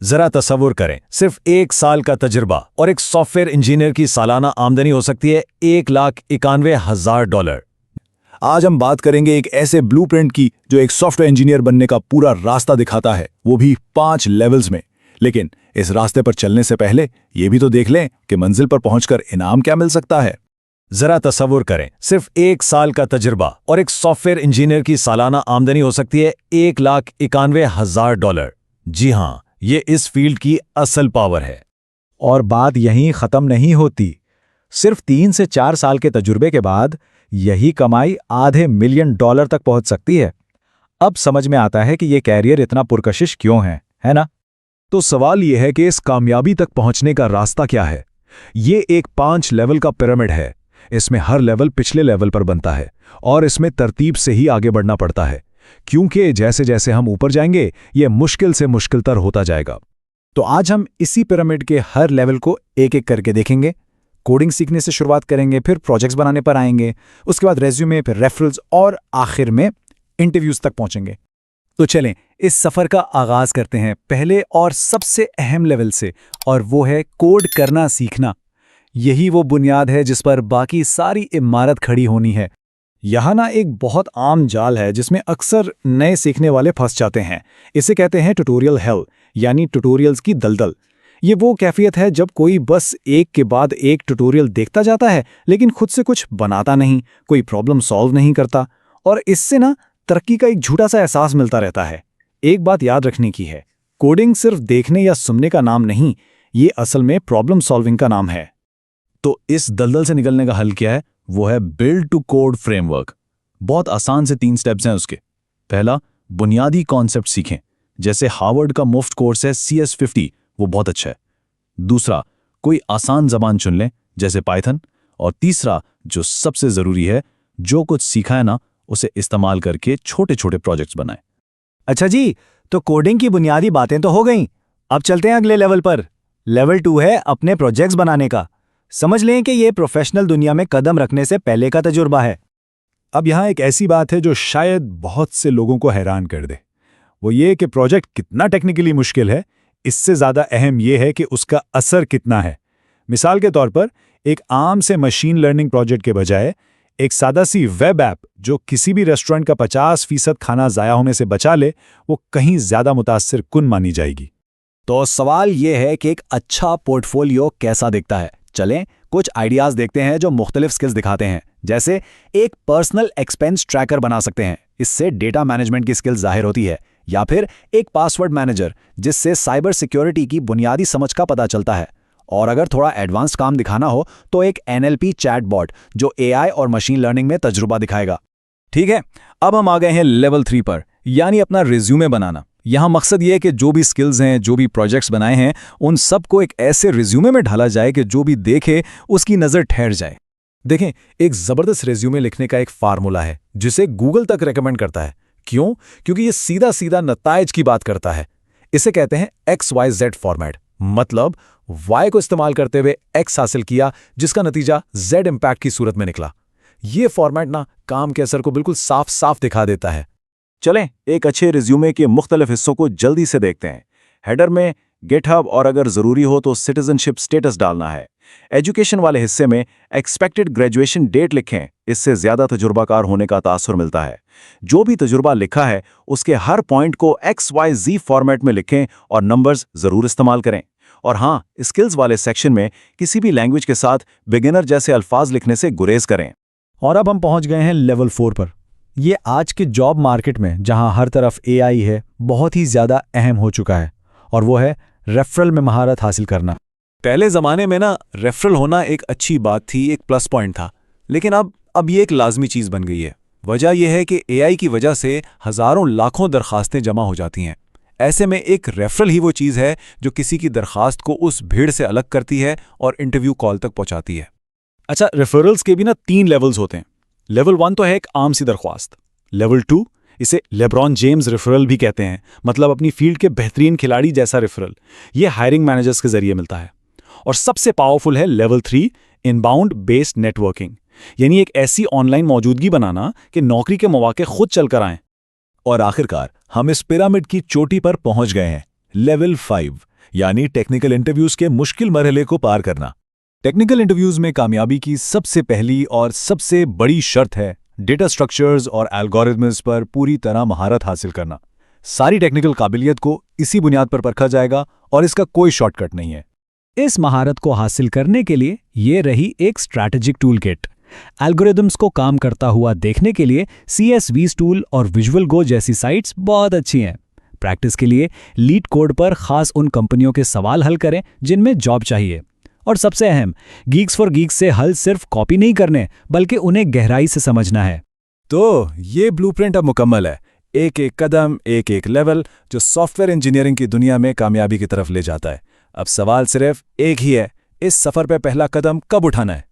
जरा तसव्वुर करें, सिर्फ 1 साल का तजुर्बा और एक सॉफ्टवेयर इंजीनियर की सालाना आमदनी हो सकती है $1,91,000। आज हम बात करेंगे एक ऐसे ब्लूप्रिंट की जो एक सॉफ्टवेयर इंजीनियर बनने का पूरा रास्ता दिखाता है, वो भी 5 लेवल्स में। लेकिन इस रास्ते पर चलने से पहले ये भी तो देख लें कि मंजिल पर पहुंचकर इनाम क्या मिल सकता है। जरा तसव्वुर करें, सिर्फ 1 साल का तजुर्बा और एक सॉफ्टवेयर इंजीनियर की सालाना आमदनी हो सकती है $1,91,000। जी हां, ये इस फील्ड की असल पावर है। और बात यहीं खत्म नहीं होती। सिर्फ 3 से 4 साल के तजुर्बे के बाद यही कमाई आधे मिलियन डॉलर तक पहुंच सकती है। अब समझ में आता है कि ये कैरियर इतना पुरकशिश क्यों है ना? तो सवाल यह है कि इस कामयाबी तक पहुंचने का रास्ता क्या है। ये एक 5 लेवल का पिरामिड है। इसमें हर लेवल पिछले लेवल पर बनता है और इसमें तरतीब से ही आगे बढ़ना पड़ता है, क्योंकि जैसे जैसे हम ऊपर जाएंगे ये मुश्किल से मुश्किलतर होता जाएगा। तो आज हम इसी पिरामिड के हर लेवल को एक एक करके देखेंगे। कोडिंग सीखने से शुरुआत करेंगे, फिर प्रोजेक्ट्स बनाने पर आएंगे, उसके बाद रेज्यूमे, फिर रेफरल्स और आखिर में इंटरव्यूज तक पहुंचेंगे। तो चलें इस सफर का आगाज करते हैं पहले और सबसे अहम लेवल से, और वो है कोड करना सीखना। यही वो बुनियाद है जिस पर बाकी सारी इमारत खड़ी होनी है। यहाँ ना एक बहुत आम जाल है जिसमें अक्सर नए सीखने वाले फंस जाते हैं। इसे कहते हैं ट्यूटोरियल हेल, यानी ट्यूटोरियल्स की दलदल। ये वो कैफियत है जब कोई बस एक के बाद एक ट्यूटोरियल देखता जाता है लेकिन खुद से कुछ बनाता नहीं, कोई प्रॉब्लम सॉल्व नहीं करता, और इससे ना तरक्की का एक झूठा सा एहसास मिलता रहता है। एक बात याद रखने की है, कोडिंग सिर्फ देखने या सुनने का नाम नहीं, ये असल में प्रॉब्लम सॉल्विंग का नाम है। तो इस दलदल से निकलने का हल क्या है? वो है बिल्ड टू कोड फ्रेमवर्क। बहुत आसान से 3 स्टेप्स हैं उसके। पहला, बुनियादी कॉन्सेप्ट सीखें, जैसे हार्वर्ड का मुफ्त कोर्स है CS50, वो बहुत अच्छा है। दूसरा, कोई आसान जबान चुन लें, जैसे पाइथन। और तीसरा, जो सबसे जरूरी है, जो कुछ सीखा है ना उसे इस्तेमाल करके छोटे छोटे प्रोजेक्ट्स बनाएं। अच्छा जी, तो कोडिंग की बुनियादी बातें तो हो गईं। अब चलते हैं अगले लेवल पर। लेवल 2 है अपने प्रोजेक्ट्स बनाने का। समझ लें कि ये प्रोफेशनल दुनिया में कदम रखने से पहले का तजुर्बा है। अब यहाँ एक ऐसी बात है जो शायद बहुत से लोगों को हैरान कर दे। वो ये कि प्रोजेक्ट कितना टेक्निकली मुश्किल है, इससे ज़्यादा अहम ये है कि उसका असर कितना है। मिसाल के तौर पर, एक आम से मशीन लर्निंग प्रोजेक्ट के बजाय एक सादा सी वेब ऐप जो किसी भी रेस्टोरेंट का 50% खाना ज़ाया होने से बचा ले, वो कहीं ज़्यादा मुतासिर कुन मानी जाएगी। तो सवाल ये है कि एक अच्छा पोर्टफोलियो कैसा दिखता है। चलें कुछ आइडियाज देखते हैं जो मुख्तलिफ स्किल्स दिखाते हैं। जैसे एक पर्सनल एक्सपेंस ट्रैकर बना सकते हैं, इससे डेटा मैनेजमेंट की स्किल जाहिर होती है। या फिर एक पासवर्ड मैनेजर, जिससे साइबर सिक्योरिटी की बुनियादी समझ का पता चलता है। और अगर थोड़ा एडवांस काम दिखाना हो तो एक NLP चैटबॉट जो AI और मशीन लर्निंग में तजुर्बा दिखाएगा। ठीक है, अब हम आ गए हैं लेवल 3 पर, यानी अपना रिज्यूमे बनाना। यहाँ मकसद ये है कि जो भी स्किल्स हैं, जो भी प्रोजेक्ट्स बनाए हैं, उन सबको एक ऐसे रिज्यूमे में ढाला जाए कि जो भी देखे उसकी नज़र ठहर जाए। देखें, एक ज़बरदस्त रिज्यूमे लिखने का एक फार्मूला है जिसे गूगल तक रेकमेंड करता है। क्यों? क्योंकि ये सीधा सीधा नताइज की बात करता है। इसे कहते हैं XYZ फॉर्मेट, मतलब Y को इस्तेमाल करते हुए X हासिल किया, जिसका नतीजा Z इम्पैक्ट की सूरत में निकला। ये फॉर्मेट ना काम के असर को बिल्कुल साफ साफ दिखा देता है। चलें एक अच्छे रिज्यूमे के मुख्तलिफ हिस्सों को जल्दी से देखते हैं। हेडर में गिटहब और अगर ज़रूरी हो तो सिटीजनशिप स्टेटस डालना है। एजुकेशन वाले हिस्से में एक्सपेक्टेड ग्रेजुएशन डेट लिखें, इससे ज़्यादा तजुर्बाकार होने का तासुर मिलता है। जो भी तजुर्बा लिखा है उसके हर पॉइंट को XYZ फॉर्मेट में लिखें और नंबर्स ज़रूर इस्तेमाल करें। और हाँ, स्किल्स वाले सेक्शन में किसी भी लैंग्वेज के साथ बिगिनर जैसे अल्फाज लिखने से गुरेज करें। और अब हम पहुंच गए हैं लेवल 4 पर। ये आज के जॉब मार्केट में, जहां हर तरफ AI है, बहुत ही ज़्यादा अहम हो चुका है, और वो है रेफरल में महारत हासिल करना। पहले ज़माने में ना रेफरल होना एक अच्छी बात थी, एक प्लस पॉइंट था, लेकिन अब ये एक लाजमी चीज़ बन गई है। वजह यह है कि AI की वजह से हज़ारों लाखों दरखास्तें जमा हो जाती हैं। ऐसे में एक रेफरल ही वो चीज़ है जो किसी की दरखास्त को उस भीड़ से अलग करती है और इंटरव्यू कॉल तक पहुंचाती है। अच्छा, रेफरल्स के भी ना 3 लेवल्स होते हैं। लेवल 1 तो है एक आम सी दरख्वास्त। लेवल 2, इसे लेब्रॉन जेम्स रेफरल भी कहते हैं, मतलब अपनी फील्ड के बेहतरीन खिलाड़ी जैसा रेफरल। ये हायरिंग मैनेजर्स के जरिए मिलता है। और सबसे पावरफुल है लेवल 3, इनबाउंड बेस्ड नेटवर्किंग, यानी एक ऐसी ऑनलाइन मौजूदगी बनाना कि नौकरी के मौके खुद चल कर आएं। और आखिरकार हम इस पिरामिड की चोटी पर पहुंच गए हैं, लेवल 5, यानी टेक्निकल इंटरव्यूज के मुश्किल मरहले को पार करना। टेक्निकल इंटरव्यूज में कामयाबी की सबसे पहली और सबसे बड़ी शर्त है डेटा स्ट्रक्चर्स और एल्गोरिथम्स पर पूरी तरह महारत हासिल करना। सारी टेक्निकल काबिलियत को इसी बुनियाद पर परखा जाएगा और इसका कोई शॉर्टकट नहीं है। इस महारत को हासिल करने के लिए ये रही एक स्ट्रैटेजिक टूल किट। एल्गोरिदम्स को काम करता हुआ देखने के लिए CSV टूल और विजुअल गो जैसी साइट्स बहुत अच्छी हैं। प्रैक्टिस के लिए लीड कोड पर खास उन कंपनियों के सवाल हल करें जिनमें जॉब चाहिए। और सबसे अहम, गीक्स फॉर गीक्स से हल सिर्फ कॉपी नहीं करने बल्कि उन्हें गहराई से समझना है। तो ये ब्लूप्रिंट अब मुकम्मल है, एक एक कदम, एक एक लेवल, जो सॉफ्टवेयर इंजीनियरिंग की दुनिया में कामयाबी की तरफ ले जाता है। अब सवाल सिर्फ एक ही है, इस सफर पे पहला कदम कब उठाना है।